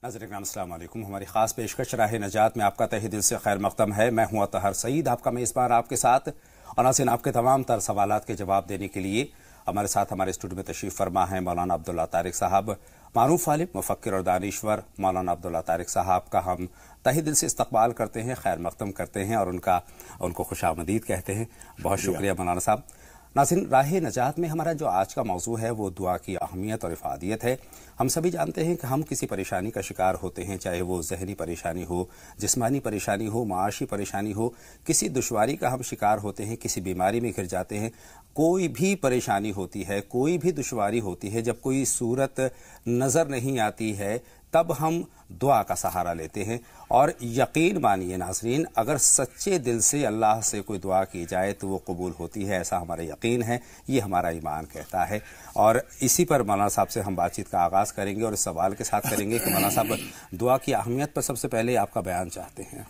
حضرت السلام علیکم. ہماری خاص پیشکش راہ نجات میں آپ کا تہہ دل سے خیر مقدم ہے. میں ہوں اطہر سعید، آپ کا میزبان آپ کے ساتھ. اور ناظرین، آپ کے تمام تر سوالات کے جواب دینے کے لیے ہمارے ساتھ ہمارے اسٹوڈیو میں تشریف فرما ہیں مولانا عبداللہ طارق صاحب. معروف عالم، مفکر اور دانشور مولانا عبداللہ طارق صاحب کا ہم تہہ دل سے استقبال کرتے ہیں، خیر مقدم کرتے ہیں اور ان کو خوش آمدید کہتے ہیں. بہت شکریہ مولانا صاحب. ناظرین، راہ نجات میں ہمارا جو آج کا موضوع ہے وہ دعا کی اہمیت اور افادیت ہے. ہم سبھی جانتے ہیں کہ ہم کسی پریشانی کا شکار ہوتے ہیں، چاہے وہ ذہنی پریشانی ہو، جسمانی پریشانی ہو، معاشی پریشانی ہو، کسی دشواری کا ہم شکار ہوتے ہیں، کسی بیماری میں گھر جاتے ہیں. کوئی بھی پریشانی ہوتی ہے، کوئی بھی دشواری ہوتی ہے، جب کوئی صورت نظر نہیں آتی ہے تب ہم دعا کا سہارا لیتے ہیں. اور یقین مانیے ناظرین، اگر سچے دل سے اللہ سے کوئی دعا کی جائے تو وہ قبول ہوتی ہے، ایسا ہمارا یقین ہے، یہ ہمارا ایمان کہتا ہے. اور اسی پر مولانا صاحب سے ہم بات چیت کا آغاز کریں گے اور اس سوال کے ساتھ کریں گے کہ مولانا صاحب دعا کی اہمیت پر سب سے پہلے آپ کا بیان چاہتے ہیں.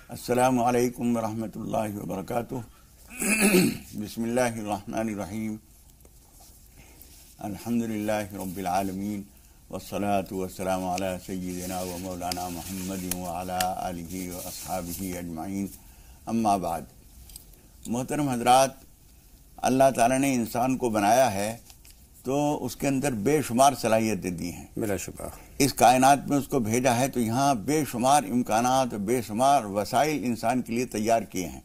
السلام علیکم ورحمۃ اللہ وبرکاتہ. بسم اللہ الرحمن الرحیم. الحمد للہ رب العالمین والصلاة والسلام علی سیدنا و مولانا محمد وعلی آلہ و اصحابہ اجمعین. اما بعد. محترم حضرات، اللہ تعالیٰ نے انسان کو بنایا ہے تو اس کے اندر بے شمار صلاحیتیں دی ہیں. بلا شبہ اس کائنات میں اس کو بھیجا ہے تو یہاں بے شمار امکانات، بے شمار وسائل انسان کے لیے تیار کیے ہیں،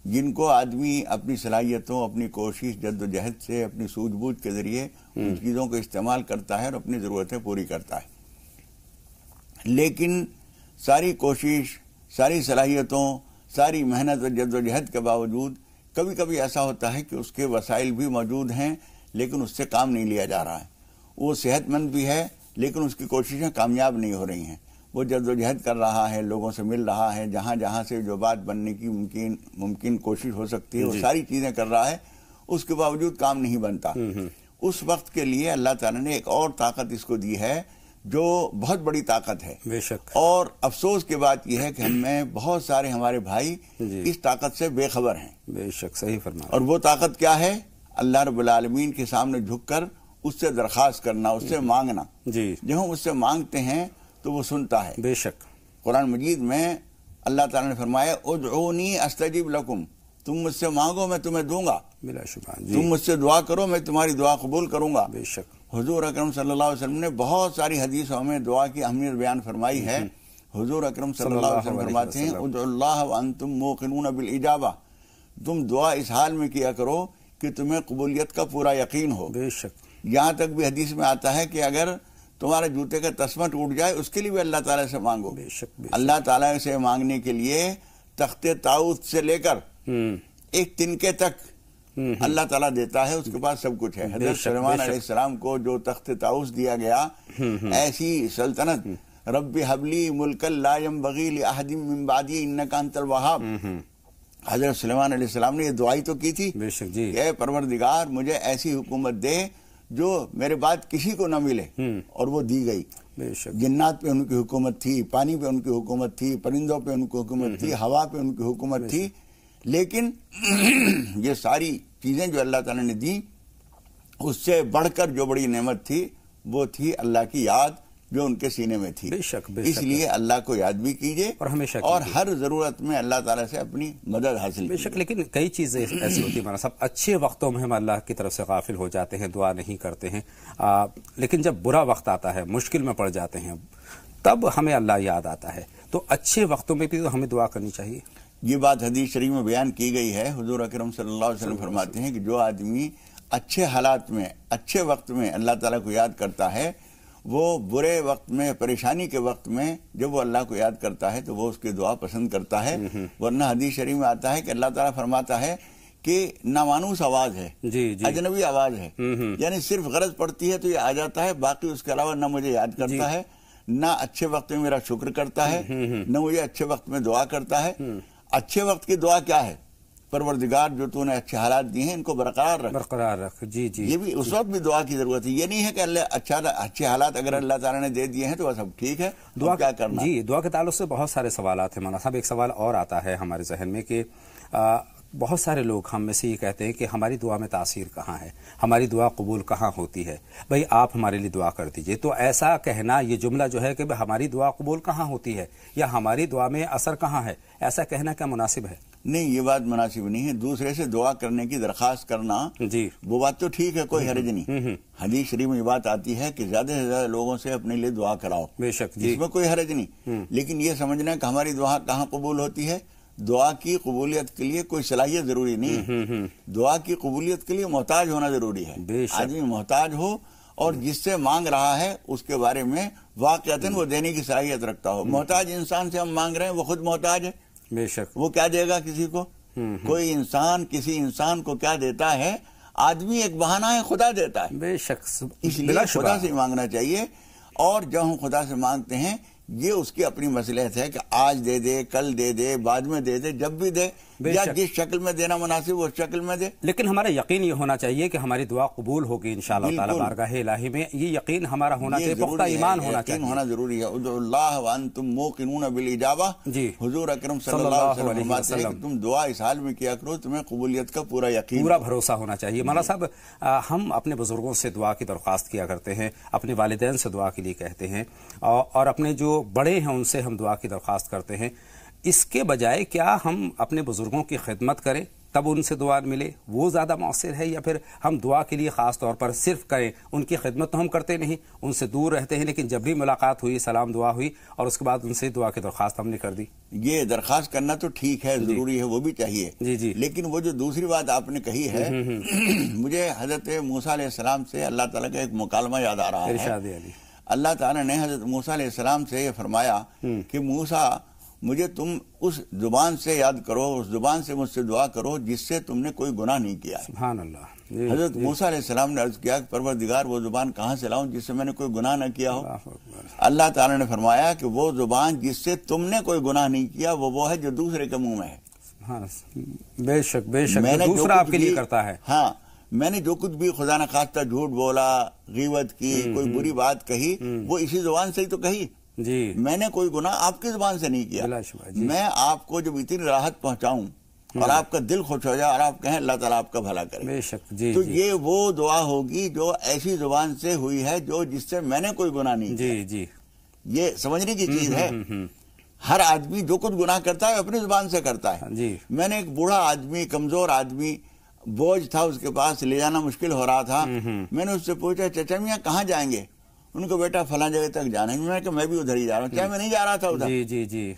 جن کو آدمی اپنی صلاحیتوں، اپنی کوشش، جد و جہد سے، اپنی سوجھ بوجھ کے ذریعے ان چیزوں کو استعمال کرتا ہے اور اپنی ضرورتیں پوری کرتا ہے. لیکن ساری کوشش، ساری صلاحیتوں، ساری محنت و جد و جہد کے باوجود کبھی کبھی ایسا ہوتا ہے کہ اس کے وسائل بھی موجود ہیں لیکن اس سے کام نہیں لیا جا رہا ہے. وہ صحت مند بھی ہے لیکن اس کی کوششیں کامیاب نہیں ہو رہی ہیں. وہ جد و جہد کر رہا ہے، لوگوں سے مل رہا ہے، جہاں جہاں سے جو بات بننے کی ممکن کوشش ہو سکتی ہے وہ ساری چیزیں کر رہا ہے، اس کے باوجود کام نہیں بنتا. اس وقت کے لیے اللہ تعالیٰ نے ایک اور طاقت اس کو دی ہے جو بہت بڑی طاقت ہے. بے شک. اور افسوس کی بات یہ ہے کہ ہم میں بہت سارے ہمارے بھائی اس طاقت سے بے خبر ہیں. بے شک، صحیح فرمایا. اور وہ طاقت کیا ہے؟ اللہ رب العالمین کے سامنے جھک کر اس سے درخواست کرنا، اس سے مانگنا. جب ہم اس سے مانگتے ہیں تو وہ سنتا ہے. بے شک. قرآن مجید میں اللہ تعالیٰ نے فرمایا ادعونی استجب لکم، تم مجھ سے مانگو میں تمہیں دوں گا. بلا شبہ. تم مجھ سے دعا کرو میں تمہاری دعا قبول کروں گا. بے شک. حضور اکرم صلی اللہ علیہ وسلم نے بہت ساری حدیثوں میں دعا کی اہمیت بیان فرمائی ہے. حضور اکرم صلی اللہ علیہ وسلم فرماتے ہیں ادعوا اللہ وانتم موقنون بالاجابہ، تم دعا اس حال میں کیا کرو کہ تمہیں قبولیت کا پورا یقین ہو. بے شک. یہاں تک بھی حدیث میں آتا ہے کہ اگر تمہارے جوتے کا تسمہ ٹوٹ جائے اس کے لیے بھی اللہ تعالیٰ سے مانگو. بے شک. اللہ تعالیٰ سے مانگنے کے لیے تخت طاؤس سے لے کر ایک تنکے تک اللہ تعالیٰ دیتا ہے، اس کے پاس سب کچھ ہے. حضرت سلیمان علیہ السلام کو جو تخت طاؤس دیا گیا، ایسی سلطنت، رب حبلی ملک لا ينبغی لأحد من بعدی انک انت الوہاب. حضرت سلیمان علیہ السلام نے یہ دعائی تو کی تھی، بے شک جی، اے پروردگار مجھے ایسی حکومت دے جو میرے بعد کسی کو نہ ملے. اور وہ دی گئی. بے شک. جنات پہ ان کی حکومت تھی، پانی پہ ان کی حکومت تھی، پرندوں پہ ان کی حکومت تھی، ہوا پہ ان کی حکومت تھی. لیکن یہ ساری چیزیں جو اللہ تعالیٰ نے دی، اس سے بڑھ کر جو بڑی نعمت تھی وہ تھی اللہ کی یاد جو ان کے سینے میں تھی. بے شک. اس لیے اللہ کو یاد بھی کیجئے اور ہمیشہ اور ہر ضرورت میں اللہ تعالیٰ سے اپنی مدد حاصل بے شک. لیکن کئی چیزیں ایسی ہوتی ہیں مولانا صاحب، اچھے وقتوں میں ہم اللہ کی طرف سے غافل ہو جاتے ہیں، دعا نہیں کرتے ہیں، لیکن جب برا وقت آتا ہے، مشکل میں پڑ جاتے ہیں، تب ہمیں اللہ یاد آتا ہے. تو اچھے وقتوں میں بھی تو ہمیں دعا کرنی چاہیے. یہ بات حدیث شریف میں بیان کی گئی ہے. حضور اکرم صلی اللہ علیہ وسلم فرماتے ہیں کہ جو آدمی اچھے حالات میں، اچھے وقت میں اللہ تعالیٰ کو یاد کرتا ہے، وہ برے وقت میں، پریشانی کے وقت میں جب وہ اللہ کو یاد کرتا ہے تو وہ اس کی دعا پسند کرتا ہے. ورنہ حدیث شریف میں آتا ہے کہ اللہ تعالیٰ فرماتا ہے کہ نامانوس آواز ہے، اجنبی آواز ہے، یعنی صرف غرض پڑتی ہے تو یہ آ جاتا ہے، باقی اس کے علاوہ نہ مجھے یاد کرتا ہے، نہ اچھے وقت میں میرا شکر کرتا ہے، نہ مجھے اچھے وقت میں دعا کرتا ہے. اچھے وقت کی دعا کیا ہے؟ پروردگار جو تو نے اچھے حالات دیے ہیں ان کو برقرار رکھ. جی جی. یہ بھی اس وقت بھی دعا کی ضرورت ہے. یہ نہیں ہے کہ اللہ اچھے حالات اگر اللہ تعالیٰ نے دے دیے ہیں تو وہ سب ٹھیک ہے، دعا کیا کرنا. جی، دعا کے تعلق سے بہت سارے سوالات ہیں مولانا صاحب. ایک سوال اور آتا ہے ہمارے ذہن میں کہ بہت سارے لوگ ہم میں سے یہ کہتے ہیں کہ ہماری دعا میں تاثیر کہاں ہے، ہماری دعا قبول کہاں ہوتی ہے، بھئی آپ ہمارے لیے دعا کر دیجئے. تو ایسا کہنا، یہ جملہ جو ہے کہ ہماری دعا قبول کہاں ہوتی ہے یا ہماری دعا میں اثر کہاں ہے، ایسا کہنا کیا مناسب ہے؟ نہیں، یہ بات مناسب نہیں ہے. دوسرے سے دعا کرنے کی درخواست کرنا جی وہ بات تو ٹھیک ہے، کوئی حرج نہیں. حدیث شریف میں یہ بات آتی ہے کہ زیادہ سے زیادہ لوگوں سے اپنے لیے دعا کراؤ، بے شک جی، اس میں کوئی حرج نہیں. لیکن یہ سمجھنا کہ ہماری دعا کہاں قبول ہوتی ہے. دعا کی قبولیت کے لیے کوئی صلاحیت ضروری نہیں ہے. دعا کی قبولیت کے لیے محتاج ہونا ضروری ہے. بے شک. آدمی محتاج ہو اور جس سے مانگ رہا ہے اس کے بارے میں واقعتاً وہ دینے کی صلاحیت رکھتا ہو. محتاج انسان سے ہم مانگ رہے ہیں، وہ خود محتاج ہے، بے شک. وہ کیا دے گا کسی کو؟ کوئی انسان کسی انسان کو کیا دیتا ہے؟ آدمی ایک بہانہ ہے، خدا دیتا ہے. بے شک، اس لیے بلا شبہ خدا سے مانگنا چاہیے. اور جب ہم خدا سے مانگتے ہیں یہ اس کی اپنی مصلحت ہے کہ آج دے دے، کل دے دے، بعد میں دے دے، جب بھی دے، یا جس شکل میں دینا مناسب اس شکل میں دے. لیکن ہمارا یقین یہ ہونا چاہیے کہ ہماری دعا قبول ہوگی انشاءاللہ تعالی بارگاہ الہی میں. یہ یقین ہمارا ہونا چاہیے، پختہ ایمان ہونا چاہیے، ہونا ضروری ہے. ادعوا اللہ وانتم موقنون بالاجابہ. جی، حضور اکرم صلی اللہ علیہ وسلم فرماتے ہیں کہ تم دعا اس حال میں کیا کرو تمہیں قبولیت کا پورا یقین، پورا بھروسہ ہونا چاہیے. مولانا صاحب، ہم اپنے بزرگوں سے دعا کی درخواست کیا کرتے ہیں، اپنے والدین سے دعا کے لیے کہتے ہیں، اور اپنے جو بڑے ہیں ان سے ہم دعا کی درخواست کرتے ہیں. اس کے بجائے کیا ہم اپنے بزرگوں کی خدمت کریں تب ان سے دعا ملے، وہ زیادہ مؤثر ہے، یا پھر ہم دعا کے لیے خاص طور پر صرف کریں؟ ان کی خدمت تو ہم کرتے نہیں، ان سے دور رہتے ہیں، لیکن جب بھی ملاقات ہوئی، سلام دعا ہوئی اور اس کے بعد ان سے دعا کی درخواست ہم نے کر دی. یہ درخواست کرنا تو ٹھیک ہے، ضروری ہے، وہ بھی چاہیے. جی جی. لیکن وہ جو دوسری بات آپ نے کہی ہے، مجھے حضرت موسیٰ علیہ السلام سے اللہ تعالیٰ کا ایک مکالمہ یاد آ رہا ہے. ارشاد علی. اللہ تعالیٰ نے حضرت موسیٰ علیہ السلام سے یہ فرمایا کہ موسیٰ، مجھے تم اس زبان سے یاد کرو، اس زبان سے مجھ سے دعا کرو جس سے تم نے کوئی گناہ نہیں کیا. سبحان اللہ. حضرت موسیٰ علیہ السلام نے عرض کیا کہ پروردگار وہ زبان کہاں سے لاؤں جس سے میں نے کوئی گناہ نہ کیا ہو؟ اللہ تعالیٰ نے فرمایا کہ وہ زبان جس سے تم نے کوئی گناہ نہیں کیا وہ ہے جو دوسرے کے منہ میں ہے. بے شک بے شک، دوسرا آپ کے لیے کرتا ہے. ہاں، میں نے جو کچھ بھی خدا نہ خواستہ جھوٹ بولا، غیبت کی، کوئی بری بات کہی، وہ اسی زبان سے ہی تو کہی. جی، میں نے کوئی گناہ آپ کی زبان سے نہیں کیا. جی. میں آپ کو جب اتنی راحت پہنچاؤں اور آپ کا دل خوش ہو جائے اور آپ کہیں اللہ تعالیٰ آپ کا بھلا کرے، بے شک. جی، تو یہ وہ دعا ہوگی جو ایسی زبان سے ہوئی ہے جو جس سے میں نے کوئی گناہ نہیں کیا. جی جی. یہ سمجھنے کی چیز ہے. ہر آدمی جو کچھ گناہ کرتا ہے اپنی زبان سے کرتا ہے. جی. میں نے ایک بوڑھا آدمی، کمزور آدمی، بوجھ تھا اس کے پاس، لے جانا مشکل ہو رہا تھا. میں نے اس سے پوچھا چچا میاں کہاں جائیں گے؟ ان کو بیٹا فلاں جگہ تک جانا ہے. میں نے کہا میں بھی ادھر ہی جا رہا ہوں. کیا میں نہیں جا رہا تھا ادھر؟ جی جی جی.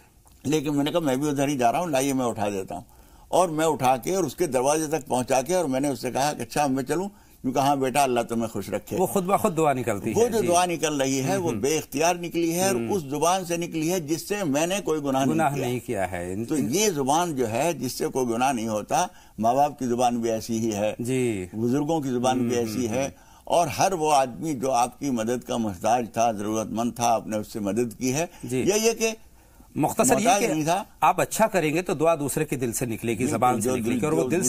لیکن میں نے کہا میں بھی ادھر ہی جا رہا ہوں، لائیے میں اٹھا دیتا ہوں. اور میں اٹھا کے اور اس کے دروازے تک پہنچا کے اور میں نے اس سے کہا کہ اچھا میں چلوں؟ کیوں کہا بےٹا اللہ تمہیں خوش رکھے. وہ خود بخود دعا نکلتی ہے. وہ جو دعا نکل رہی ہے وہ بے اختیار نکلی ہے اور اس زبان سے نکلی ہے جس سے میں نے کوئی گناہ نہیں کیا ہے. تو یہ زبان جو ہے جس سے کوئی گناہ نہیں ہوتا، ماں باپ کی زبان بھی ایسی ہی ہے، جی، بزرگوں کی زبان بھی ایسی ہے. اور ہر وہ آدمی جو آپ کی مدد کا محتاج تھا، ضرورت مند تھا، آپ نے اس سے مدد کی ہے. یہ کہ مختصر یہ کہ آپ اچھا کریں گے تو دعا دوسرے کے دل سے نکلے گی، زبان سے نکلے گی، اور وہ دل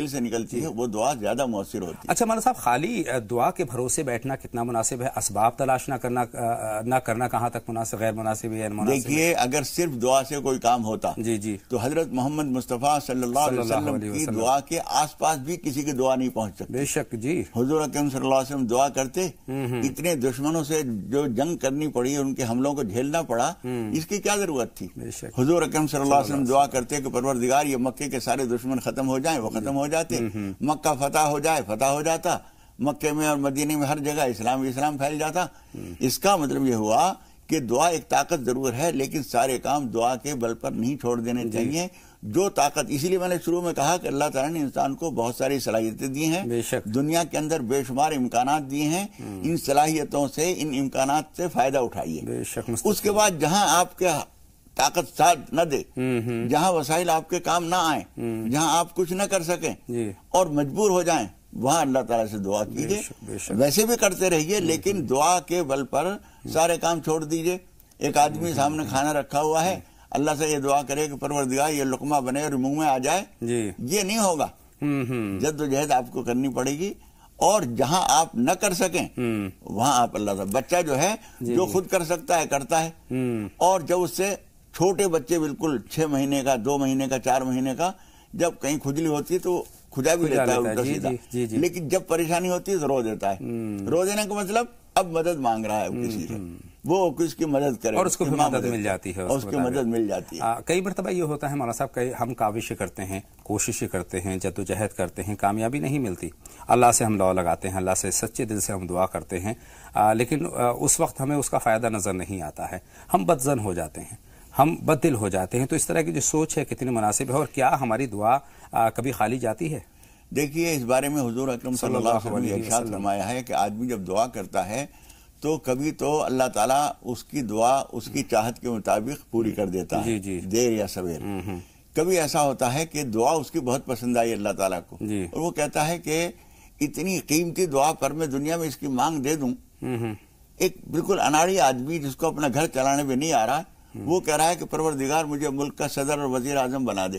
سے نکلتی ہے، وہ دعا زیادہ مؤثر ہوتی ہے. اچھا مولانا صاحب، خالی دعا کے بھروسے بیٹھنا کتنا مناسب ہے؟ اسباب تلاش نہ کرنا کہاں تک مناسب، غیر مناسب ہے؟ دیکھیے، اگر صرف دعا سے کوئی کام ہوتا جی جی تو حضرت محمد مصطفیٰ صلی اللہ علیہ وسلم کی دعا کے آس پاس بھی کسی کی دعا نہیں پہنچ سکتی. بے شک. جی، حضور اکرم صلی اللہ علیہ وسلم دعا کرتے، اتنے دشمنوں سے جو جنگ کرنی پڑی، ان کے حملوں کو جھیلنا پڑا، اس کی کیا ضرورت تھی؟ حضور اکرم صلی اللہ علیہ وسلم دعا کرتے کہ پروردگار یہ مکے کے سارے دشمن ختم ہو جائیں، وہ ختم ہو جاتے. مکہ فتح ہو جائے، فتح ہو جاتا. مکے میں اور مدینے میں ہر جگہ اسلام پھیل جاتا. اس کا مطلب یہ ہوا کہ دعا ایک طاقت ضرور ہے، لیکن سارے کام دعا کے بل پر نہیں چھوڑ دینے چاہیے. جو طاقت، اسی لیے میں نے شروع میں کہا کہ اللہ تعالیٰ نے انسان کو بہت ساری صلاحیتیں دی ہیں، دنیا کے اندر بے شمار امکانات دیے ہیں. ان صلاحیتوں سے، ان امکانات سے فائدہ اٹھائیے. اس کے بعد جہاں آپ کے طاقت ساتھ نہ دے، جہاں وسائل آپ کے کام نہ آئیں، جہاں آپ کچھ نہ کر سکیں اور مجبور ہو جائیں، وہاں اللہ تعالیٰ سے دعا کیجئے. ویسے بھی کرتے رہیے لیکن دعا کے بل پر سارے کام چھوڑ دیجئے. ایک آدمی سامنے کھانا رکھا ہوا ہے، اللہ سے یہ دعا کرے کہ پروردگار یہ لقمہ بنے اور منہ میں آ جائے، یہ نہیں ہوگا. جد و جہد آپ کو کرنی پڑے گی. اور جہاں آپ نہ کر سکیں وہاں آپ اللہ سے، بچہ جو ہے جو خود کر سکتا ہے کرتا ہے. اور جب اس سے چھوٹے بچے بالکل 6 مہینے کا، 2 مہینے کا، 4 مہینے کا، جب کہیں کھجلی ہوتی ہے تو کھجا بھی لیتا ہے الٹا سیدھا، لیکن جب پریشانی ہوتی ہے تو رو دیتا ہے۔ رو دینے کا مطلب اب مدد مانگ رہا ہے کسی سے، وہ کس کی مدد کرے اور اس کو بھی مدد مل جاتی ہے، اس کی مدد مل جاتی ہے۔ کئی مرتبہ یہ ہوتا ہے مولانا صاحب کہ ہم کاوشیں کرتے ہیں، کوششیں کرتے ہیں، جدوجہد کرتے ہیں، کامیابی نہیں ملتی، اللہ سے ہم دعا لگاتے ہیں، اللہ سے سچے دل سے ہم دعا کرتے ہیں، لیکن اس وقت ہمیں اس کا فائدہ نظر نہیں آتا ہے، ہم بدظن ہو جاتے ہیں، ہم بد دل ہو جاتے ہیں۔ تو اس طرح کی جو سوچ ہے کتنی مناسب ہے، اور کیا ہماری دعا کبھی خالی جاتی ہے؟ دیکھیے اس بارے میں حضور اکرم صلی اللہ علیہ وسلم نے ارشاد فرمایا ہے کہ آدمی جب دعا کرتا ہے تو کبھی تو اللہ تعالیٰ اس کی دعا اس کی چاہت کے مطابق پوری کر دیتا ہے، دیر یا سویر۔ کبھی ایسا ہوتا ہے کہ دعا اس کی بہت پسند آئی اللہ تعالیٰ کو، اور وہ کہتا ہے کہ اتنی قیمتی دعا پر میں دنیا میں اس کی مانگ دے دوں۔ ایک بالکل اناڑی آدمی جس کو اپنا گھر چلانے میں نہیں آ رہا، وہ کہہ رہا ہے کہ پروردگار مجھے ملک کا صدر اور وزیر اعظم بنا دے،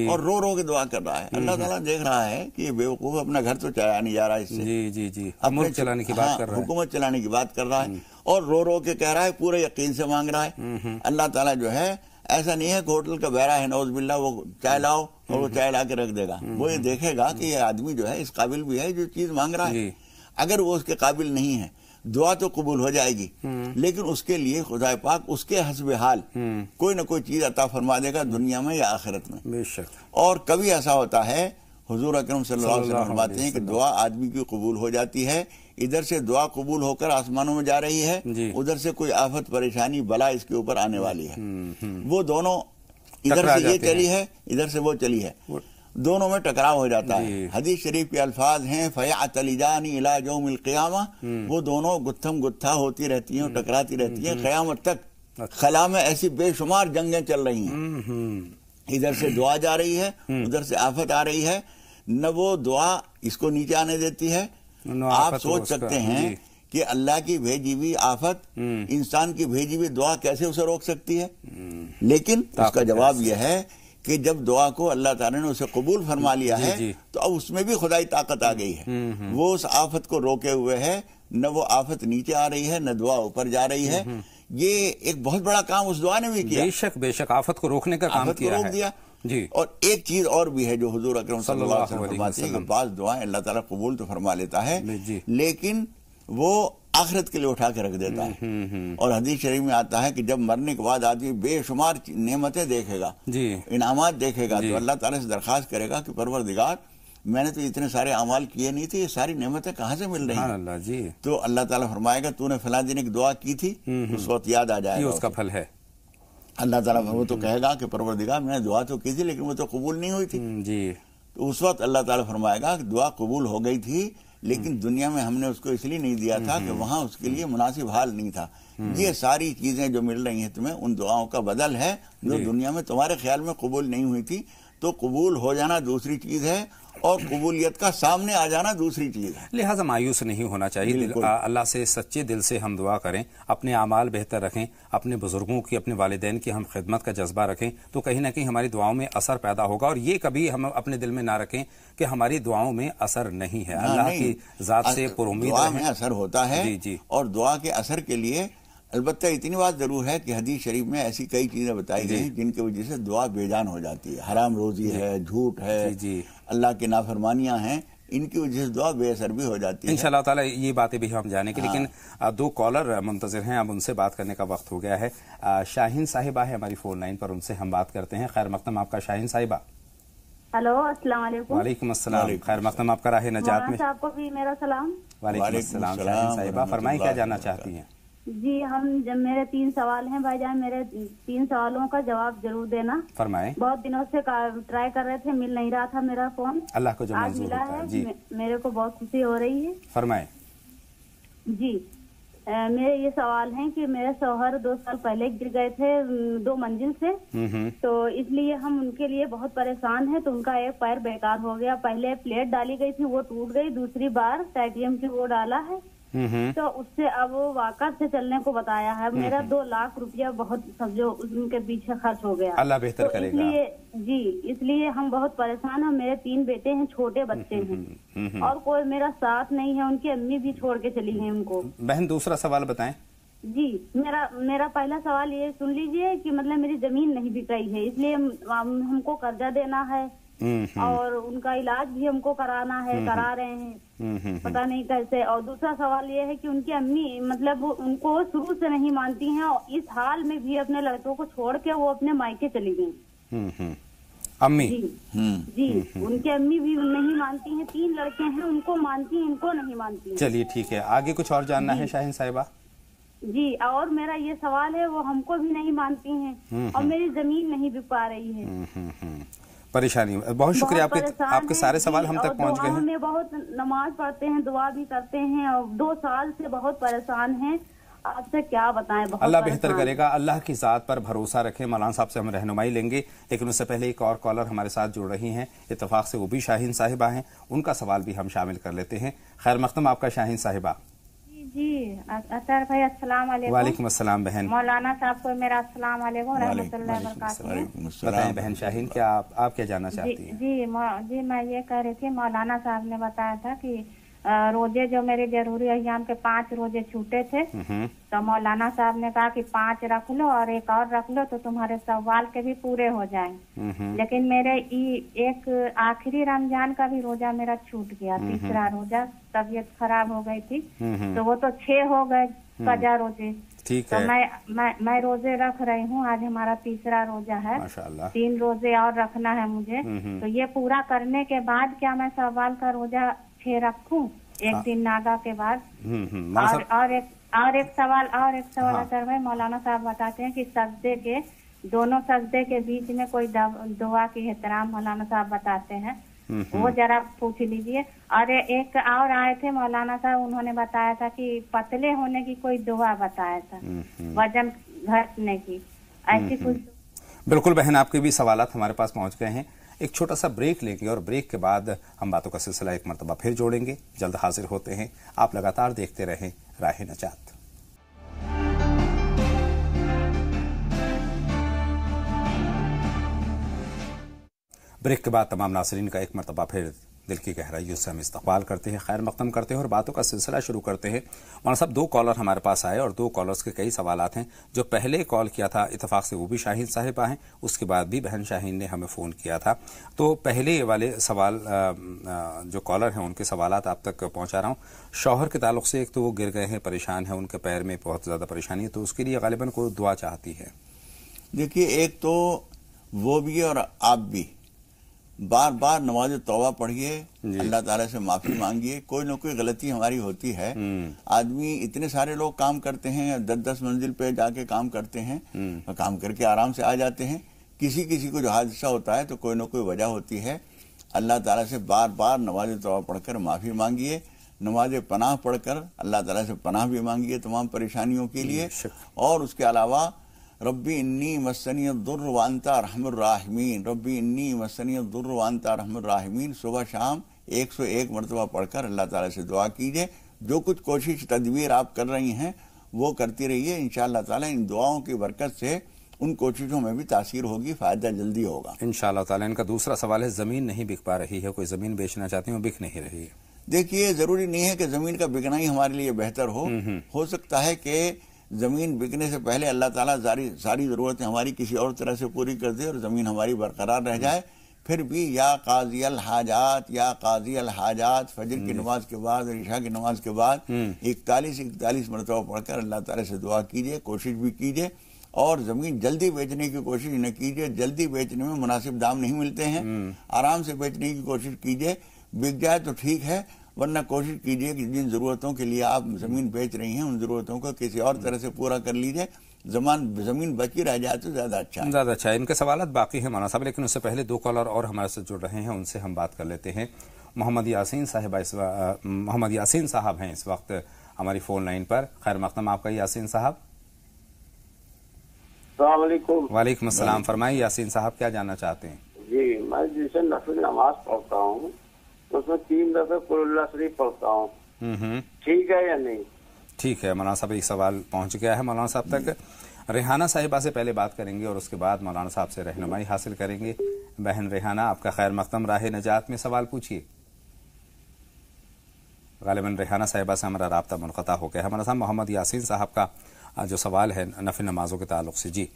اور رو رو کے دعا کر رہا ہے۔ اللہ تعالیٰ دیکھ رہا ہے کہ یہ بیوقوف اپنا گھر تو چلایا نہیں جا رہا اس سے، ملک چلانے کی بات کر رہا ہے، حکومت چلانے کی بات کر رہا ہے، اور رو رو کے کہہ رہا ہے، پورے یقین سے مانگ رہا ہے۔ اللہ تعالیٰ جو ہے ایسا نہیں ہے کہ ہوٹل کا بہرا ہے نعوذ باللہ، وہ چائے لاؤ اور وہ چائے لا کے رکھ دے گا۔ وہ یہ دیکھے گا کہ یہ آدمی جو ہے اس قابل بھی ہے جو چیز مانگ رہا ہے۔ اگر وہ اس کے قابل نہیں ہے دعا تو قبول ہو جائے گی، لیکن اس کے لیے خدا پاک اس کے حسب حال کوئی نہ کوئی چیز عطا فرما دے گا، دنیا میں یا آخرت میں۔ بے شک۔ اور کبھی ایسا ہوتا ہے، حضور اکرم صلی اللہ علیہ وسلم فرماتے ہیں کہ دعا آدمی کی قبول ہو جاتی ہے، ادھر سے دعا قبول ہو کر آسمانوں میں جا رہی ہے، ادھر سے کوئی آفت پریشانی بلا اس کے اوپر آنے والی ہے، وہ دونوں ادھر سے یہ چلی ہے ادھر سے وہ چلی ہے، دونوں میں ٹکراؤ ہو جاتا ہے۔ حدیث شریف کے الفاظ ہیں فَيَعْتَلِجَانِ إِلَى يَوْمِ الْقِيَامَةِ، وہ دونوں گتھم گتھا ہوتی رہتی ہیں، ٹکراتی رہتی ہیں قیامت تک۔ خلا میں ایسی بے شمار جنگیں چل رہی ہیں، ادھر سے دعا جا رہی ہے، ادھر سے آفت آ رہی ہے، نہ وہ دعا اس کو نیچے آنے دیتی ہے۔ آپ سوچ سکتے ہیں کہ اللہ کی بھیجی ہوئی آفت انسان کی بھیجی ہوئی دعا کیسے اسے روک سکتی ہے؟ لیکن اس کا جواب یہ ہے کہ جب دعا کو اللہ تعالیٰ نے اسے قبول فرما لیا ہے تو اب اس میں بھی خدائی طاقت آ گئی ہے، وہ اس آفت کو روکے ہوئے ہے، نہ وہ آفت نیچے آ رہی ہے نہ دعا اوپر جا رہی ہے۔ یہ ایک بہت بڑا کام اس دعا نے بھی کیا، بے شک آفت کو روکنے کا کام کیا ہے۔ اور ایک چیز اور بھی ہے جو حضور اکرم صلی اللہ علیہ وسلم فرماتے ہیں کہ بعض دعائیں اللہ تعالیٰ قبول تو فرما لیتا ہے لیکن وہ آخرت کے لیے اٹھا کے رکھ دیتا ہے۔ اور حدیث شریف میں آتا ہے کہ جب مرنے کے بعد آدمی بے شمار نعمتیں دیکھے گا، انعامات دیکھے گا، تو اللہ تعالیٰ سے درخواست کرے گا کہ پروردگار میں نے تو اتنے سارے اعمال کیے نہیں تھے، یہ ساری نعمتیں کہاں سے مل رہی ہیں؟ تو اللہ تعالیٰ فرمائے گا تو نے فلاں دن ایک دعا کی تھی، اس وقت یاد آ جائے گا، اس کا پھل ہے۔ اللہ تعالیٰ وہ تو کہے گا کہ پروردگار میں نے دعا تو کی تھی لیکن وہ تو قبول نہیں ہوئی تھی، تو اس وقت اللہ تعالیٰ فرمائے گا کہ دعا قبول ہو گئی تھی لیکن دنیا میں ہم نے اس کو اس لیے نہیں دیا تھا کہ وہاں اس کے لیے مناسب حال نہیں تھا۔ یہ ساری چیزیں جو مل رہی ہیں تمہیں ان دعاؤں کا بدل ہے جو دنیا میں تمہارے خیال میں قبول نہیں ہوئی تھی۔ تو قبول ہو جانا دوسری چیز ہے اور قبولیت کا سامنے آ جانا دوسری چیز ہے، لہٰذا مایوس نہیں ہونا چاہیے، اللہ سے سچے دل سے ہم دعا کریں، اپنے اعمال بہتر رکھیں، اپنے بزرگوں کی اپنے والدین کی ہم خدمت کا جذبہ رکھیں تو کہیں نہ کہیں ہماری دعاؤں میں اثر پیدا ہوگا، اور یہ کبھی ہم اپنے دل میں نہ رکھیں کہ ہماری دعاؤں میں اثر نہیں ہے، اللہ کی ذات سے پر امید دعا میں اثر ہوتا ہے، اور دعا کے اثر کے لیے البتہ اتنی بات ضرور ہے کہ حدیث شریف میں ایسی کئی چیزیں بتائی گئی جن کی وجہ سے دعا بے جان ہو جاتی ہے، حرام روزی ہے، جھوٹ ہے، اللہ کی نافرمانیاں ہیں، ان کی وجہ سے دعا بے اثر بھی ہو جاتی ہے۔ انشاءاللہ تعالی یہ باتیں بھی ہم جانیں گے، لیکن دو کالر منتظر ہیں، اب ان سے بات کرنے کا وقت ہو گیا ہے۔ شاہین صاحبہ ہے ہماری فون لائن پر، ان سے ہم بات کرتے ہیں۔ خیر مقدم آپ کا شاہین صاحبہ۔ ہلو السلام علیکم۔ وعلیکم السلام، خیر مقدم آپ کا راہ نجات میں۔ آپ کو بھی میرا سلام۔ وعلیکم السلام شاہین صاحبہ، فرمائیں کیا جاننا چاہتی ہیں؟ جی جب میرے 3 سوال ہیں بھائی جان، میرے 3 سوالوں کا جواب ضرور دینا۔ فرمائیں۔ بہت دنوں سے ٹرائی کر رہے تھے، مل نہیں رہا تھا میرا فون، اللہ کو جو آج ملا ہے، میرے کو بہت خوشی ہو رہی ہے۔ فرمائیں۔ جی میرے یہ سوال ہیں کہ میرے شوہر 2 سال پہلے گر گئے تھے 2 منزل سے، تو اس لیے ہم ان کے لیے بہت پریشان ہیں، تو ان کا ایک پیر بیکار ہو گیا، پہلے پلیٹ ڈالی گئی تھی وہ ٹوٹ گئی، دوسری بار ٹائٹیم کی وہ ڈالا ہے، تو اس سے اب واقع سے چلنے کو بتایا ہے۔ میرا 2 لاکھ روپیہ بہت سمجھو ان کے پیچھے خرچ ہو گیا، اللہ بہتر کرے گا۔ جی اس لیے ہم بہت پریشان ہیں، میرے 3 بیٹے ہیں، چھوٹے بچے ہیں، اور کوئی میرا ساتھ نہیں ہے، ان کی امی بھی چھوڑ کے چلی ہیں ان کو۔ بہن دوسرا سوال بتائیں۔ جی میرا پہلا سوال یہ سن لیجئے کہ مطلب میری زمین نہیں بک رہی ہے، اس لیے ہم کو قرضہ دینا ہے، اور ان کا علاج بھی ہم کو کرانا ہے، کرا رہے ہیں، پتہ نہیں کیسے۔ اور دوسرا سوال یہ ہے کہ ان کی امی مطلب ان کو شروع سے نہیں مانتی ہیں، اور اس حال میں بھی اپنے لڑکوں کو چھوڑ کے وہ اپنے مائکے چلی گئی۔ امی جی ان کی امی بھی نہیں مانتی ہیں، 3 لڑکے ہیں، ان کو مانتی ہیں، ان کو نہیں مانتی ہیں۔ چلیے ٹھیک ہے، آگے کچھ اور جاننا ہے شاہین صاحبہ؟ جی اور میرا یہ سوال ہے، وہ ہم کو بھی نہیں مانتی ہیں اور میری زمین نہیں بک پا رہی ہے۔ پریشانی، بہت شکریہ، آپ کے سارے سوال ہم تک پہنچ گئے ہیں۔ ہم بہت نماز پڑھتے ہیں، دعا بھی کرتے ہیں، اور 2 سال سے بہت پریشان ہیں، آپ سے کیا بتائیں۔ اللہ بہتر کرے گا، اللہ کی ذات پر بھروسہ رکھیں۔ مولانا صاحب سے ہم رہنمائی لیں گے، لیکن اس سے پہلے ایک اور کالر ہمارے ساتھ جڑ رہی ہیں، اتفاق سے وہ بھی شاہین صاحبہ ہیں، ان کا سوال بھی ہم شامل کر لیتے ہیں۔ خیر مقدم آپ کا شاہین صاحبہ۔ جی اطہر بھائی السلام علیکم۔ وعلیکم السلام بہن۔ مولانا صاحب کو میرا السلام علیکم ورحمۃ اللہ وبرکاتہ۔ بتائیں بہن شاہین، کیا آپ کیا جاننا چاہتی ہیں؟ جی میں یہ کہہ رہی تھی، مولانا صاحب نے بتایا تھا کہ روزے جو میرے ضروری ایام کے 5 روزے چھوٹے تھے، تو مولانا صاحب نے کہا کہ 5 رکھ لو اور ایک اور رکھ لو تو تمہارے سوال کے بھی پورے ہو جائیں۔ لیکن میرے ایک آخری رمضان کا بھی روزہ میرا چھوٹ گیا، تیسرا روزہ، طبیعت خراب ہو گئی تھی تو وہ تو 6 ہو گئے قضا روزے۔ ٹھیک تو ہے، میں روزے رکھ رہی ہوں، آج ہمارا تیسرا روزہ ہے، ماشاءاللہ۔ 3 روزے اور رکھنا ہے مجھے۔ تو یہ پورا کرنے کے بعد کیا میں سوال کا روزہ 6 رکھوں ایک دن ناگا کے بعد؟ اور ایک سوال اطہر بھائی، مولانا صاحب بتاتے ہیں کہ سجدے کے دونوں سجدے کے بیچ میں کوئی دعا کی احترام مولانا صاحب بتاتے ہیں، وہ ذرا پوچھ لیجئے۔ اور ایک اور آئے تھے مولانا صاحب، انہوں نے بتایا تھا کہ پتلے ہونے کی کوئی دعا بتایا تھا، وزن گھٹنے کی، ایسی کچھ۔ بالکل بہن، آپ کے بھی سوالات ہمارے پاس پہنچ گئے ہیں۔ ایک چھوٹا سا بریک لیں گے اور بریک کے بعد ہم باتوں کا سلسلہ ایک مرتبہ پھر جوڑیں گے، جلد حاضر ہوتے ہیں۔ آپ لگاتار دیکھتے رہیں راہ نجات۔ بریک کے بعد تمام ناظرین کا ایک مرتبہ پھر دل کی گہرائیوں سے ہم استقبال کرتے ہیں، خیر مقدم کرتے ہیں اور باتوں کا سلسلہ شروع کرتے ہیں۔ مولانا صاحب 2 کالر ہمارے پاس آئے اور 2 کالرز کے کئی سوالات ہیں۔ جو پہلے کال کیا تھا اتفاق سے وہ بھی شاہین صاحبہ ہیں، اس کے بعد بھی بہن شاہین نے ہمیں فون کیا تھا۔ تو پہلے والے سوال جو کالر ہیں ان کے سوالات آپ تک پہنچا رہا ہوں۔ شوہر کے تعلق سے ایک تو وہ گر گئے ہیں، پریشان ہیں، ان کے پیر میں بہت زیادہ پریشانی ہے، تو اس کے لیے غالباً کوئی دعا چاہتی ہے۔ دیکھیے، ایک تو وہ بھی اور آپ بھی بار بار نماز توبہ پڑھیے، اللہ تعالیٰ سے معافی مانگیے۔ کوئی نہ کوئی غلطی ہماری ہوتی ہے، آدمی اتنے سارے لوگ کام کرتے ہیں، 10 منزل پہ جا کے کام کرتے ہیں، کام کر کے آرام سے آ جاتے ہیں۔ کسی کو جو حادثہ ہوتا ہے تو کوئی نہ کوئی وجہ ہوتی ہے۔ اللہ تعالیٰ سے بار بار نماز توبہ پڑھ کر معافی مانگیے، نماز پناہ پڑھ کر اللہ تعالیٰ سے پناہ بھی مانگیے تمام پریشانیوں کے لیے۔ اور اس کے علاوہ ربی انی مسنی الضر وانت ارحم الراحمین، ربی انی مسنی الضر وانت ارحم الراحمین صبح شام 101 مرتبہ پڑھ کر اللہ تعالیٰ سے دعا کیجئے۔ جو کچھ کوشش تدبیر آپ کر رہی ہیں وہ کرتی رہیے، انشاءاللہ تعالیٰ ان دعاؤں کی برکت سے ان کوششوں میں بھی تاثیر ہوگی، فائدہ جلدی ہوگا انشاءاللہ تعالیٰ۔ ان کا دوسرا سوال ہے، زمین نہیں بک پا رہی ہے، کوئی زمین بیچنا چاہتی ہیں وہ بک نہیں رہی ہے۔ دیکھیے، ضروری نہیں ہے کہ زمین کا بکنا ہی ہمارے لیے بہتر ہو سکتا ہے کہ زمین بکنے سے پہلے اللہ تعالیٰ ساری ضرورتیں ہماری کسی اور طرح سے پوری کر دے اور زمین ہماری برقرار رہ جائے۔ پھر بھی یا قاضی الحاجات، یا قاضی الحاجات، فجر کی نماز کے بعد اور عشاء کی نماز کے بعد 41 مرتبہ پڑھ کر اللہ تعالیٰ سے دعا کیجئے، کوشش بھی کیجئے۔ اور زمین جلدی بیچنے کی کوشش نہ کیجئے، جلدی بیچنے میں مناسب دام نہیں ملتے ہیں، آرام سے بیچنے کی کوشش کیجئے۔ بک جائے تو ٹھیک ہے، ورنہ کوشش کیجئے کہ جن ضرورتوں کے لیے آپ زمین بیچ رہی ہیں ان ضرورتوں کو کسی اور طرح سے پورا کر لیجئے۔ زمین بچی رہ جائے تو زیادہ اچھا ہے۔ ان کے سوالات باقی ہیں مولانا صاحب، لیکن اس سے پہلے 2 کالر اور ہمارے سے جڑ رہے ہیں، ان سے ہم بات کر لیتے ہیں۔ محمد یاسین صاحب ہیں اس وقت ہماری فون لائن پر۔ خیر مقدم آپ کا یاسین صاحب۔ السلام علیکم۔ وعلیکم السلام، فرمائیے یاسین صاحب کیا جاننا چاہتے ہیں؟ جی، میں جیسے نفل نماز پڑھتا ہوں تو اس میں 3 دفعہ قل اللہ شریف پڑھتا ہوں، ٹھیک ہے یا نہیں؟ ٹھیک ہے مولانا صاحب، ایک سوال پہنچ گیا ہے مولانا صاحب تک۔ ریحانہ صاحبہ سے پہلے بات کریں گے اور اس کے بعد مولانا صاحب سے رہنمائی حاصل کریں گے۔ بہن ریحانہ، آپ کا خیر مقدم راہ نجات میں سوال پوچھیے۔ غالباً ریحانہ صاحبہ سے ہمارا رابطہ منقطع ہو گیا ہے۔ مولانا صاحب، محمد یاسین صاحب کا جو سوال ہے نفل نمازوں کے تعلق سے، جی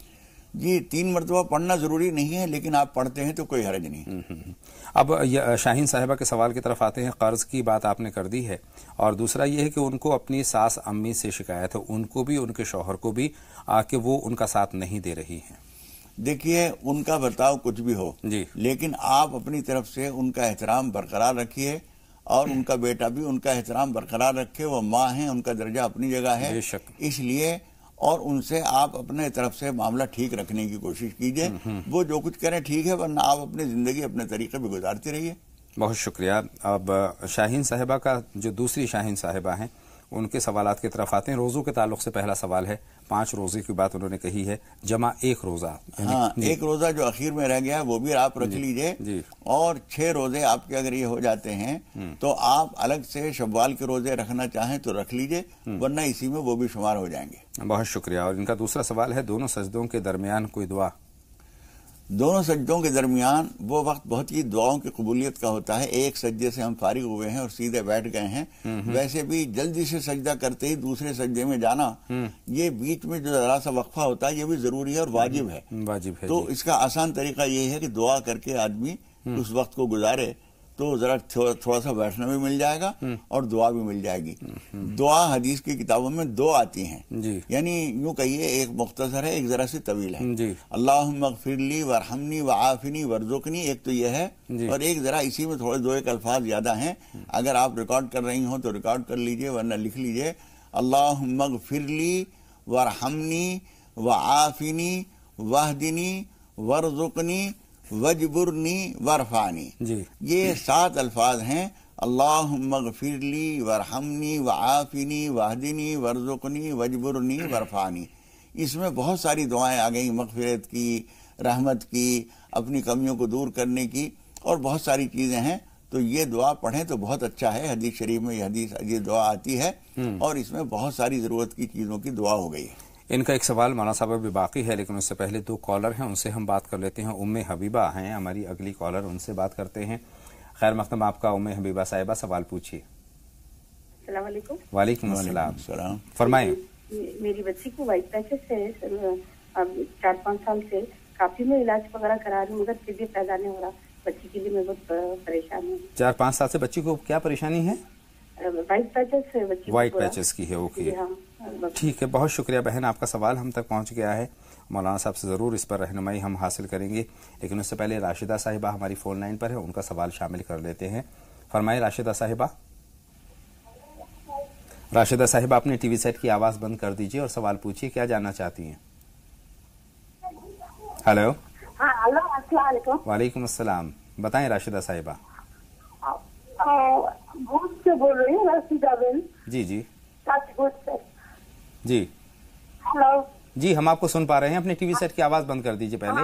جی 3 مرتبہ پڑھنا ضروری نہیں ہے، لیکن آپ پڑھتے ہیں تو کوئی حرج نہیں۔ اب شاہین صاحبہ کے سوال کی طرف آتے ہیں۔ قرض کی بات آپ نے کر دی ہے، اور دوسرا یہ ہے کہ ان کو اپنی ساس امی سے شکایت ہے، ان کو بھی ان کے شوہر کو بھی، کہ وہ ان کا ساتھ نہیں دے رہی ہیں۔ دیکھیے ان کا برتاؤ کچھ بھی ہو، جی، لیکن آپ اپنی طرف سے ان کا احترام برقرار رکھیے، اور ان کا بیٹا بھی ان کا احترام برقرار رکھے۔ وہ ماں ہیں، ان کا درجہ اپنی جگہ ہے، بے شک۔ اس لیے اور ان سے آپ اپنے طرف سے معاملہ ٹھیک رکھنے کی کوشش کیجئے۔ وہ جو کچھ کریں ٹھیک ہے، ورنہ آپ اپنی زندگی اپنے طریقے پہ گزارتے رہیے۔ بہت شکریہ۔ اب شاہین صاحبہ کا جو دوسری شاہین صاحبہ ہیں ان کے سوالات کی طرف آتے ہیں۔ روزوں کے تعلق سے پہلا سوال ہے، 5 روزے کی بات انہوں نے کہی ہے، جمع 1 روزہ۔ ہاں، 1 روزہ جو اخیر میں رہ گیا ہے وہ بھی آپ رکھ لیجئے، اور 6 روزے آپ کے اگر یہ ہو جاتے ہیں تو آپ الگ سے شوال کے روزے رکھنا چاہیں تو رکھ لیجئے، ورنہ اسی میں وہ بھی شمار ہو جائیں گے۔ بہت شکریہ۔ اور ان کا دوسرا سوال ہے، دونوں سجدوں کے درمیان کوئی دعا؟ دونوں سجدوں کے درمیان وہ وقت بہت ہی دعاؤں کی قبولیت کا ہوتا ہے۔ ایک سجدے سے ہم فارغ ہوئے ہیں اور سیدھے بیٹھ گئے ہیں، ویسے بھی جلدی سے سجدہ کرتے ہی دوسرے سجدے میں جانا، یہ بیچ میں جو ذرا سا وقفہ ہوتا ہے یہ بھی ضروری ہے اور واجب ہے۔ تو اس کا آسان طریقہ یہ ہے کہ دعا کر کے آدمی اس وقت کو گزارے، تو ذرا تھوڑا سا بیٹھنا بھی مل جائے گا اور دعا بھی مل جائے گی۔ دعا حدیث کی کتابوں میں 2 آتی ہیں، یعنی یوں کہیے ایک مختصر ہے، ایک ذرا سی طویل ہے۔ اللہم اغفر لی وارحمنی وعافنی وارزقنی، ایک تو یہ ہے، اور ایک ذرا اسی میں تھوڑے 2-1 الفاظ زیادہ ہیں، اگر آپ ریکارڈ کر رہی ہوں تو ریکارڈ کر لیجئے، ورنہ لکھ لیجئے، اللہم اغفر لی وارحمنی وعافنی واہدنی وارزقنی وجبرنی ورفانی۔ یہ 7 الفاظ ہیں، اللہم اغفر لی ورحمنی وعافنی واہدنی ورزقنی وجبرنی ورفانی۔ اس میں بہت ساری دعائیں آ گئیں، مغفرت کی، رحمت کی، اپنی کمیوں کو دور کرنے کی، اور بہت ساری چیزیں ہیں، تو یہ دعا پڑھیں تو بہت اچھا ہے۔ حدیث شریف میں یہ دعا آتی ہے، اور اس میں بہت ساری ضرورت کی چیزوں کی دعا ہو گئی ہے۔ ان کا ایک سوال مولانا صاحب بھی باقی ہے، لیکن اس سے پہلے 2 کالر ہیں، ان سے ہم بات کر لیتے ہیں۔ ام حبیبہ ہیں ہماری اگلی کالر، ان سے بات کرتے ہیں۔ خیر مقدم آپ کا ام حبیبہ صاحبہ، سوال پوچھیے۔ السلام علیکم۔ وعلیکم السلام، فرمائیں۔ میری بچی کو وائٹ پیچز سے اب 4-5 سال سے کافی میں علاج وغیرہ کرا رہی ہوں، مگر پھر بھی پیدا نہیں ہو رہا۔ بچی کے لیے میں بہت پریشان ہوں۔ 4-5 سال سے بچی کو کیا پریشانی ہے؟ وائٹ پیچز سے بچی کو۔ وائٹ پیچز کی ہے، اوکے، ٹھیک ہے۔ بہت شکریہ بہن، آپ کا سوال ہم تک پہنچ گیا ہے، مولانا صاحب سے ضرور اس پر رہنمائی ہم حاصل کریں گے، لیکن اس سے پہلے راشدہ صاحبہ ہماری فون لائن پر ہے، ان کا سوال شامل کر لیتے ہیں۔ فرمائے راشدہ صاحبہ۔ راشدہ صاحبہ اپنے ٹی وی سیٹ کی آواز بند کر دیجئے اور سوال پوچھیے، کیا جاننا چاہتی ہیں؟ ہیلو۔ ہاں ہلو، السلام علیکم۔ وعلیکم السلام، بتائیں راشدہ صاحبہ۔ بھوج سے بول رہی ہوں، راشدہ بن۔ جی جی ہلو جی، ہم آپ کو سن پا رہے ہیں، اپنے ٹی وی سیٹ کی آواز بند کر دیجئے پہلے۔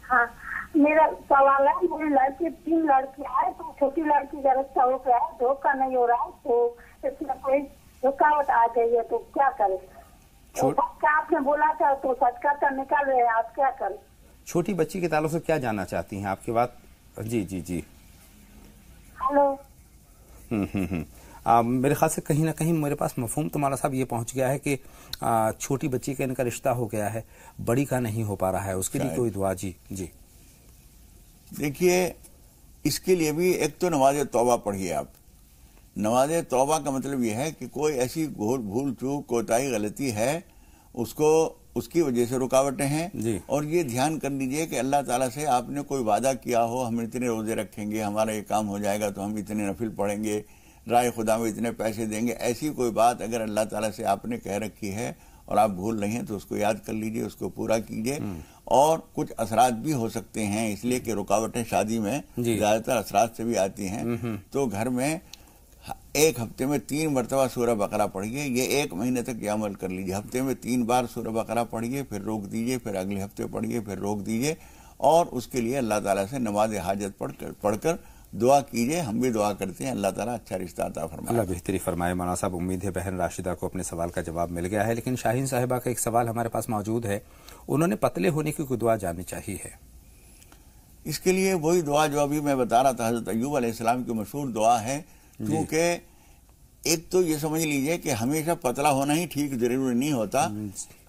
ہاں، میرا سوال ہے، میری لڑکی 3 لڑکی ہے، تو چھوٹی لڑکی کا رشتہ ہو گیا ہے، دھوکہ نہیں ہو رہا ہے، تو اس میں کوئی رکاوٹ آ گئی ہے، تو کیا کرے؟ آپ نے بولا تھا تو صدقہ تو نکال رہے ہیں، آپ کیا کریں؟ چھوٹی بچی کے تعلق سے کیا جاننا چاہتی ہیں آپ کی بات؟ جی جی جی، ہلو۔ میرے خیال سے کہیں نہ کہیں میرے پاس مفہوم تو مولانا صاحب یہ پہنچ گیا ہے کہ چھوٹی بچی کا ان کا رشتہ ہو گیا ہے، بڑی کا نہیں ہو پا رہا ہے، اس کے لیے کوئی دعا؟ جی جی، دیکھیے اس کے لیے بھی ایک تو نماز توبہ پڑھیے آپ۔ نماز توبہ کا مطلب یہ ہے کہ کوئی ایسی بھول چوک کوتاہی غلطی ہے، اس کی وجہ سے رکاوٹیں ہیں، اور یہ دھیان کر لیجئے کہ اللہ تعالیٰ سے آپ نے کوئی وعدہ کیا ہو، ہم اتنے روزے رکھیں گے، ہمارا یہ کام ہو جائے گا تو ہم اتنے نفل پڑھیں گے، رائے خدا میں اتنے پیسے دیں گے، ایسی کوئی بات اگر اللہ تعالیٰ سے آپ نے کہہ رکھی ہے اور آپ بھول رہی ہیں تو اس کو یاد کر لیجئے، اس کو پورا کیجئے۔ اور کچھ اثرات بھی ہو سکتے ہیں، اس لیے کہ رکاوٹیں شادی میں زیادہ تر اثرات سے بھی آتی ہیں، تو گھر میں 1 ہفتے میں 3 مرتبہ سورہ بقرہ پڑھیے، یہ 1 مہینے تک یہ عمل کر لیجئے۔ ہفتے میں 3 بار سورہ بقرہ پڑھیے، پھر روک دیجئے، پھر اگلے ہفتے پڑھیے، پھر روک دیجئے، اور اس کے لیے اللہ تعالیٰ سے نماز حاجت پڑھ کر دعا کیجئے۔ ہم بھی دعا کرتے ہیں، اللہ تعالیٰ اچھا رشتہ عطا فرمائے۔ اللہ بہتری فرمائے۔ مولانا صاحب، امید ہے بہن راشدہ کو اپنے سوال کا جواب مل گیا ہے، لیکن شاہین صاحبہ کا ایک سوال ہمارے پاس موجود ہے، انہوں نے پتلے ہونے کی کوئی دعا جاننی چاہیے ہے۔ اس کے لیے وہی دعا جو ابھی میں بتا رہا تھا، حضرت ایوب علیہ السلام کی مشہور دعا ہے، کیونکہ ایک تو یہ سمجھ لیجئے کہ ہمیشہ پتلا ہونا ہی ٹھیک ضروری نہیں ہوتا،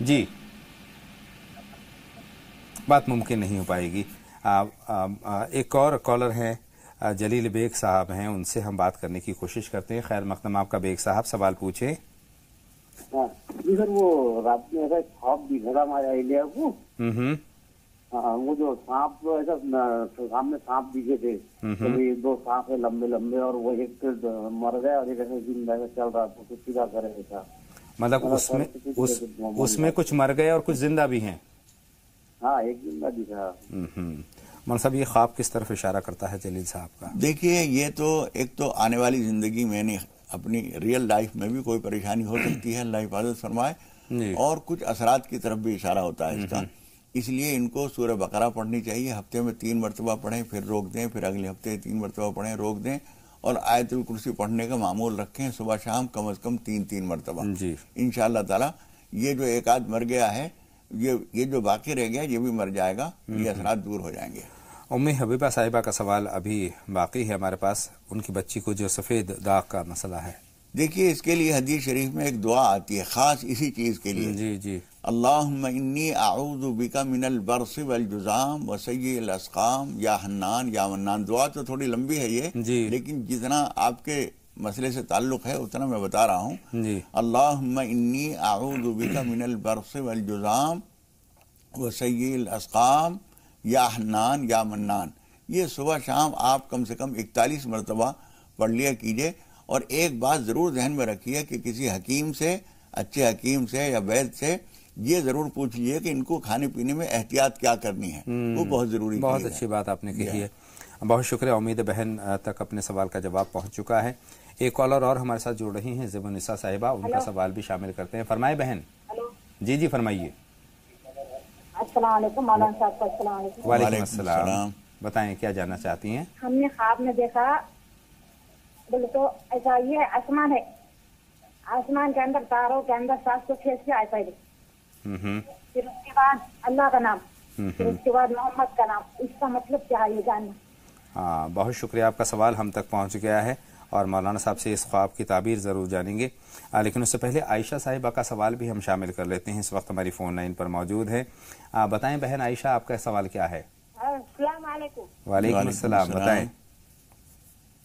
جی بات ممکن نہیں ہو پائے گی. ایک اور کالر ہیں جلیل بیگ صاحب ہیں, ان سے ہم بات کرنے کی کوشش کرتے ہیں. خیر مقدم آپ کا بیگ صاحب, سوال پوچھیں. جی سر, وہ رات میں ایسا خواب دکھا تھا ہمارے ایریا کو. وہ جو سانپ ایسا سامنے سانپ دکھے تھے, 2 سانپ لمبے لمبے, اور وہ ایک مر گیا اور ایک ایسا زندہ چل رہا تھا, کچھ سیدھا کرے تھا. مطلب اس میں کچھ مر گئے اور کچھ زندہ بھی ہیں. ہاں, ایک زندہ دکھا. مولانا صاحب یہ خواب کس طرف اشارہ کرتا ہے جلیل صاحب کا؟ دیکھیے, یہ تو ایک تو آنے والی زندگی میں نہیں, اپنی ریئل لائف میں بھی کوئی پریشانی ہو سکتی ہے, اللہ حفاظت فرمائے, اور کچھ اثرات کی طرف بھی اشارہ ہوتا ہے اس کا. اس لیے ان کو سورہ بقرہ پڑھنی چاہیے, ہفتے میں 3 مرتبہ پڑھیں, پھر روک دیں, پھر اگلے ہفتے 3 مرتبہ پڑھیں, روک دیں, اور آیت الکرسی پڑھنے کا معمول رکھیں صبح شام کم از کم 3 مرتبہ. انشاءاللہ تعالی یہ جو ایک آدھ مر گیا ہے, یہ جو باقی رہ گیا یہ بھی مر جائے گا, یہ اثرات دور ہو جائیں گے. ام حبیبہ صاحبہ کا سوال ابھی باقی ہے ہمارے پاس, ان کی بچی کو جو سفید داغ کا مسئلہ ہے. دیکھیے, اس کے لیے حدیث شریف میں ایک دعا آتی ہے خاص اسی چیز کے لیے. جی اللہم انی اعوذ بک من البرص والجذام وسیء الاسقام یا حنان یا منان. دعا تو تھوڑی لمبی ہے یہ, لیکن جتنا آپ کے مسئلے سے تعلق ہے اتنا میں بتا رہا ہوں. اللہم انی اعوذ بک من البرص والجذام وسیء الاسقام یا حنان یا منان. یہ صبح شام آپ کم سے کم 41 مرتبہ پڑھ لیا کیجئے. اور ایک بات ضرور ذہن میں رکھیے کہ کسی حکیم سے, اچھے حکیم سے یا وید سے یہ ضرور پوچھئے کہ ان کو کھانے پینے میں احتیاط کیا کرنی ہے, وہ بہت ضروری ہے. بہت اچھی بات آپ نے کہی ہے, بہت شکریہ. امید بہن تک اپنے سوال کا جواب پہنچ چکا ہے. ایک کالر اور ہمارے ساتھ جڑ رہی ہیں, زیب النساء صاحبہ, ان کا سوال بھی شامل کرتے ہیں. فرمائے بہن. جی فرمائیے. السلام علیکم مولانا صاحب. السلام علیکم. وعلیکم السلام. بتائیں کیا جاننا چاہتی ہیں؟ ہم نے خواب میں دیکھا, بولے تو ایسا یہ آسمان ہے, آسمان کے اندر تاروں کے اندر 786 آئے پہلے, پھر اس کے بعد اللہ کا نام, پھر اس کے بعد محمد کا نام. اس کا مطلب کیا ہے یہ جاننا. ہاں, بہت شکریہ, آپ کا سوال ہم تک پہنچ گیا ہے اور مولانا صاحب سے اس خواب کی تعبیر ضرور جانیں گے. لیکن اس سے پہلے عائشہ صاحبہ کا سوال بھی ہم شامل کر لیتے ہیں, اس وقت ہماری فون لائن پر موجود ہے. بتائیں بہن عائشہ, آپ کا سوال کیا ہے؟ السلام علیکم. وعلیکم السلام. بتائیں.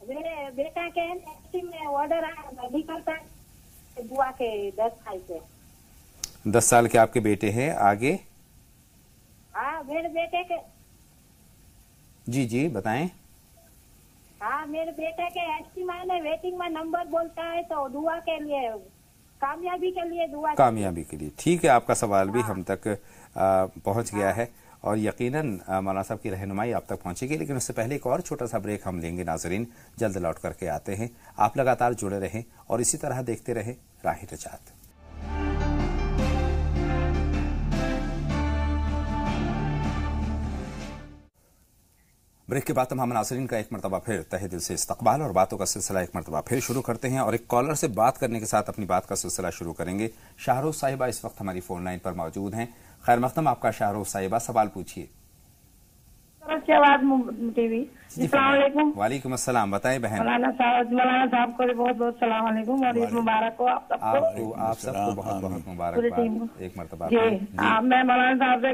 میرے بیٹا کے میں آرڈر آیا بھی کرتا ہے دعا کے 10 سال سے. 10 سال کے آپ کے بیٹے ہیں, آگے؟ ہاں میرے بیٹے کے. جی بتائیں. ہاں میرے بیٹے کے ایسٹیمائن ہے, ویٹنگ میں نمبر بولتا ہے, تو دعا کے لیے, کامیابی کے لیے دعا. کامیابی کے لیے, ٹھیک ہے, آپ کا سوال بھی ہم تک پہنچ گیا ہے اور یقیناً مولانا صاحب کی رہنمائی آپ تک پہنچے گی. لیکن اس سے پہلے ایک اور چھوٹا سا بریک ہم لیں گے ناظرین, جلد لوٹ کر کے آتے ہیں. آپ لگاتار جڑے رہیں اور اسی طرح دیکھتے رہیں راہ نجات. بریک کے بعد تمام ناظرین کا ایک مرتبہ پھر تہہ دل سے استقبال اور باتوں کا سلسلہ ایک مرتبہ پھر شروع کرتے ہیں, اور ایک کالر سے بات کرنے کے ساتھ اپنی بات کا سلسلہ شروع کریں گے. شاہروز صاحبہ اس وقت ہماری فون لائن پر موجود ہیں. خیر مقدم آپ کا شاہروز صاحبہ, سوال پوچھیے. السلام علیکم. وعلیکم السلام. بتائیں بہن. مولانا صاحب کو بہت بہت السلام علیکم اور عید مبارک ہو آپ سب کو بہت بہت مبارک. ایک مرتبہ میں مولانا صاحب سے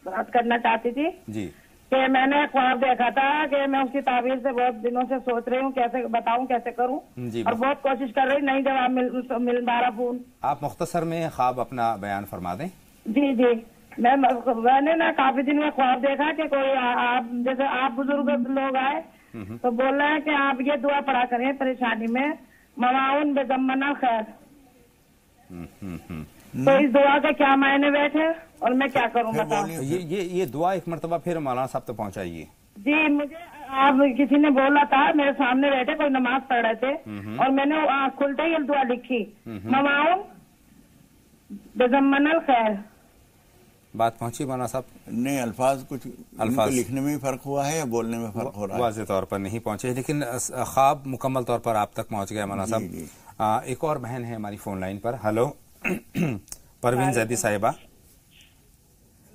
بات کرنا چاہتی تھی جی کہ میں نے خواب دیکھا تھا کہ میں اس کی تعبیر سے بہت دنوں سے سوچ رہی ہوں کیسے بتاؤں, کیسے کروں, اور بہت کوشش کر رہی, نہیں جواب مل پا رہا فون. آپ مختصر میں خواب اپنا بیان فرما دیں. جی میں نے نا کافی دن میں خواب دیکھا کہ کوئی آپ جیسے آپ بزرگ لوگ آئے تو بول رہے ہیں کہ آپ یہ دعا پڑھا کریں پریشانی میں, مواؤن بضمن الخیر. تو اس دعا کے کیا معنی بیٹھے اور میں کیا کروں بتاؤ. یہ دعا ایک مرتبہ پھر مولانا صاحب تک پہنچائیے. جی مجھے آپ کسی نے بولا تھا, میرے سامنے بیٹھے کوئی نماز پڑھ رہے تھے, اور میں نے کھلتے ہی دعا لکھی, مواؤن بضمن الخیر. بات پہنچی مولانا صاحب؟ نہیں, الفاظ کچھ لکھنے میں فرق ہوا ہے یا بولنے میں فرق ہو رہا ہے؟ واضح طور پر نہیں پہنچے, لیکن خواب مکمل طور پر آپ تک پہنچ گیا مولانا صاحب. ایک اور بہن ہے ہماری فون لائن پر. ہلو پروین زیدی صاحبہ.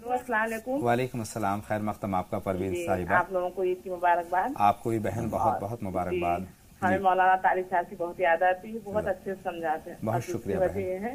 السلام علیکم. وعلیکم السلام. خیر مقدم آپ کا پروین صاحبہ. آپ لوگوں کو عید کی مبارکباد. آپ کو بھی بہن بہت بہت مبارکباد. ہمیں مولانا طارق صاحب کی بہت یاد آتی ہے, بہت اچھے سے سمجھاتے ہیں. بہت شکریہ. یہ ہے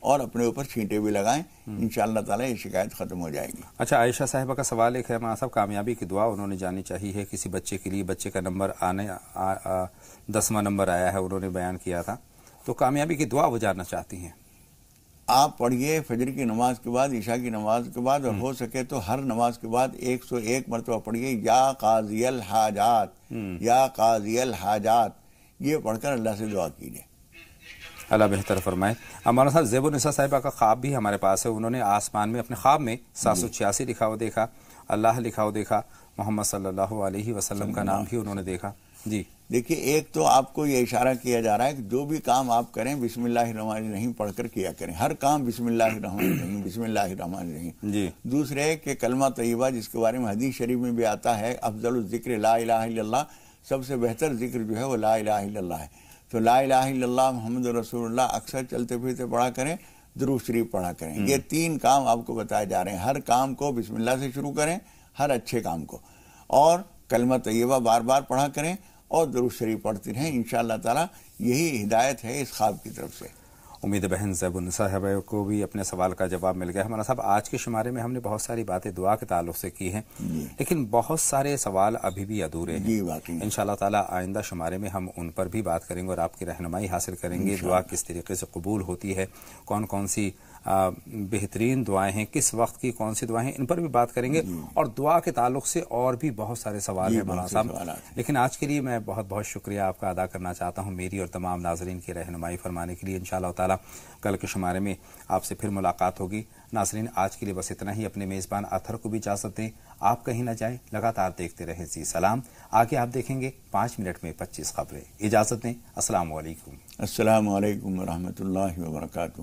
اور اپنے اوپر چھینٹے بھی لگائیں، انشاءاللہ تعالیٰ یہ شکایت ختم ہو جائے گی۔ اچھا، عائشہ صاحبہ کا سوال ایک ہے مولانا صاحب، کامیابی کی دعا انہوں نے جاننی چاہیے ہے کسی بچے کے لیے، بچے کا نمبر 10واں نمبر آیا ہے، انہوں نے بیان کیا تھا، تو کامیابی کی دعا وہ جاننا چاہتی ہیں۔ آپ پڑھیے فجر کی نماز کے بعد، عشاء کی نماز کے بعد، اور ہو سکے تو ہر نماز کے بعد 101 مرتبہ پڑھیے یا قاضی الحاجات، یا قاضی الحاجات، یہ پڑھ کر اللہ سے دعا کیجیے۔ اللہ بہتر فرمائے۔ مولانا صاحب، زیب النساء صاحبہ کا خواب بھی ہمارے پاس ہے، انہوں نے آسمان میں اپنے خواب میں 786 لکھا ہوا دیکھا، اللہ لکھا ہوا دیکھا، محمد صلی اللہ علیہ وسلم کا نام بھی انہوں نے دیکھا۔ جی دیکھیے، ایک تو آپ کو یہ اشارہ کیا جا رہا ہے کہ جو بھی کام آپ کریں بسم اللہ الرحمن الرحیم پڑھ کر کیا کریں، ہر کام بسم اللہ الرحمن الرحیم، بسم اللہ الرحمن الرحیم۔ جی دوسرے کہ کلمہ طیبہ، جس کے بارے میں حدیث شریف میں بھی آتا ہے، افضل الذکر لا الہ الا اللہ، سب سے بہتر ذکر جو ہے وہ لا الہ الا اللہ ہے، تو لا الہ الا اللہ محمد رسول اللہ اکثر چلتے پھرتے پڑھا کریں، درود شریف پڑھا کریں۔ یہ 3 کام آپ کو بتائے جا رہے ہیں، ہر کام کو بسم اللہ سے شروع کریں، ہر اچھے کام کو، اور کلمہ طیبہ بار بار پڑھا کریں، اور درود شریف پڑھتے رہیں، انشاءاللہ تعالی یہی ہدایت ہے اس خواب کی طرف سے۔ امید بہن زیب النساء صاحبہ کو بھی اپنے سوال کا جواب مل گیا ہے۔ مولانا صاحب، آج کے شمارے میں ہم نے بہت ساری باتیں دعا کے تعلق سے کی ہیں، لیکن بہت سارے سوال ابھی بھی ادھورے ہیں۔ جی واقعی انشاءاللہ تعالی آئندہ شمارے میں ہم ان پر بھی بات کریں گے اور آپ کی رہنمائی حاصل کریں گے، دعا کس طریقے سے قبول ہوتی ہے، کون کون سی بہترین دعائیں ہیں، کس وقت کی کون سی دعائیں ہیں، ان پر بھی بات کریں گے، اور دعا کے تعلق سے اور بھی بہت سارے سوال ہیں مولانا صاحب۔ لیکن آج کے لیے میں بہت بہت شکریہ آپ کا ادا کرنا چاہتا ہوں میری اور تمام ناظرین کی رہنمائی فرمانے کے لیے۔ انشاءاللہ تعالی کل کے شمارے میں آپ سے پھر ملاقات ہوگی۔ ناظرین، آج کے لیے بس اتنا ہی، اپنے میزبان اطہر کو بھی اجازت دیں، آپ کہیں نہ جائیں، لگاتار دیکھتے رہیں زی سلام۔ آگے آپ دیکھیں گے 5 منٹ میں 25 خبریں۔ اجازت دیں، السلام علیکم۔ السلام علیکم ورحمۃ اللہ وبرکاتہ۔